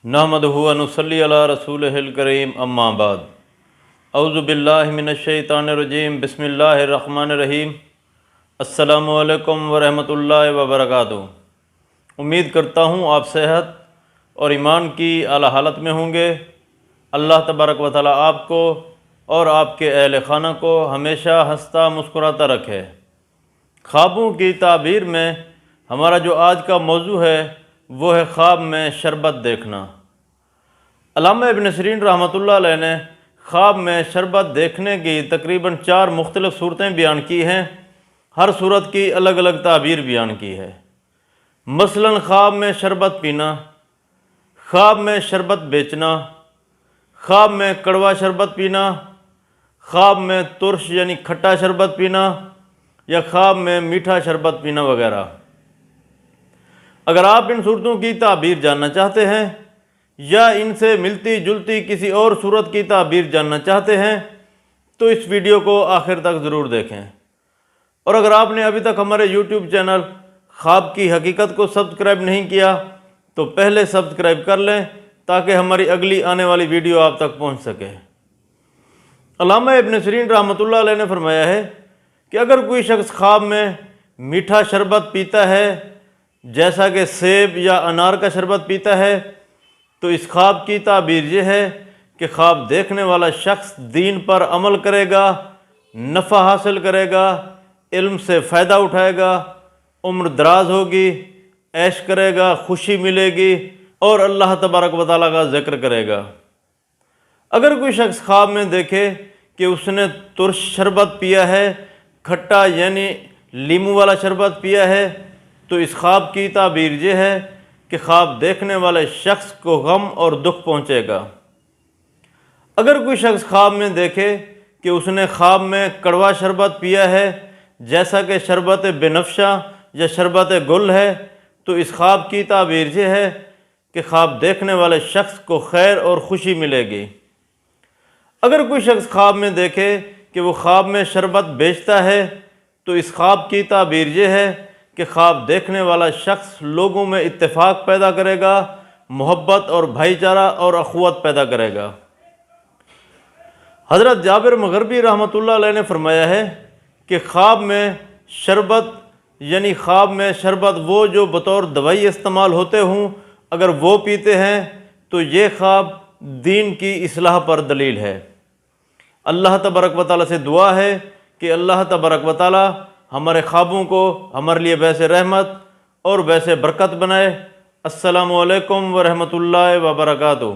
نحمدہ و نصلی علی رسولہ الکریم اما بعد اعوذ باللہ من الشیطان الرجیم بسم اللہ الرحمن الرحیم السلام علیکم ورحمۃ اللہ وبرکاتہ۔ امید کرتا ہوں آپ صحت اور ایمان کی اعلیٰ حالت میں ہوں گے۔ اللہ تبارک و تعالیٰ آپ کو اور آپ کے اہل خانہ کو ہمیشہ ہنستا مسکراتا رکھے۔ خوابوں کی تعبیر میں ہمارا جو آج کا موضوع ہے وہ ہے خواب میں شربت دیکھنا۔ علامہ ابن سیرین رحمۃ اللہ علیہ نے خواب میں شربت دیکھنے کی تقریباً 4 مختلف صورتیں بیان کی ہیں۔ ہر صورت کی الگ الگ تعبیر بیان کی ہے۔ مثلاً خواب میں شربت پینا، خواب میں شربت بیچنا، خواب میں کڑوا شربت پینا، خواب میں ترش یعنی کھٹا شربت پینا، یا خواب میں میٹھا شربت پینا وغیرہ۔ اگر آپ ان صورتوں کی تعبیر جاننا چاہتے ہیں یا ان سے ملتی جلتی کسی اور صورت کی تعبیر جاننا چاہتے ہیں تو اس ویڈیو کو آخر تک ضرور دیکھیں۔ اور اگر آپ نے ابھی تک ہمارے یوٹیوب چینل خواب کی حقیقت کو سبسکرائب نہیں کیا تو پہلے سبسکرائب کر لیں تاکہ ہماری اگلی آنے والی ویڈیو آپ تک پہنچ سکے۔ علامہ ابن سیرین رحمۃ اللہ علیہ نے فرمایا ہے کہ اگر کوئی شخص خواب میں میٹھا شربت پیتا ہے جیسا کہ سیب یا انار کا شربت پیتا ہے تو اس خواب کی تعبیر یہ ہے کہ خواب دیکھنے والا شخص دین پر عمل کرے گا، نفع حاصل کرے گا، علم سے فائدہ اٹھائے گا، عمر دراز ہوگی، عیش کرے گا، خوشی ملے گی اور اللہ تبارک و تعالیٰ کا ذکر کرے گا۔ اگر کوئی شخص خواب میں دیکھے کہ اس نے ترش شربت پیا ہے، کھٹا یعنی لیمو والا شربت پیا ہے تو اس خواب کی تعبیر یہ ہے کہ خواب دیکھنے والے شخص کو غم اور دکھ پہنچے گا۔ اگر کوئی شخص خواب میں دیکھے کہ اس نے خواب میں کڑوا شربت پیا ہے جیسا کہ شربت بنفشہ یا شربت گل ہے تو اس خواب کی تعبیر یہ ہے کہ خواب دیکھنے والے شخص کو خیر اور خوشی ملے گی۔ اگر کوئی شخص خواب میں دیکھے کہ وہ خواب میں شربت بیچتا ہے تو اس خواب کی تعبیر یہ ہے کہ خواب دیکھنے والا شخص لوگوں میں اتفاق پیدا کرے گا، محبت اور بھائی چارہ اور اخوت پیدا کرے گا۔ حضرت جابر مغربی رحمۃ اللہ علیہ نے فرمایا ہے کہ خواب میں شربت یعنی خواب میں شربت وہ جو بطور دوائی استعمال ہوتے ہوں اگر وہ پیتے ہیں تو یہ خواب دین کی اصلاح پر دلیل ہے۔ اللہ تبارک و تعالیٰ سے دعا ہے کہ اللہ تبارک و تعالیٰ ہمارے خوابوں کو ہمارے لیے باعث رحمت اور باعث برکت بنائے۔ السلام علیکم ورحمۃ اللہ وبرکاتہ۔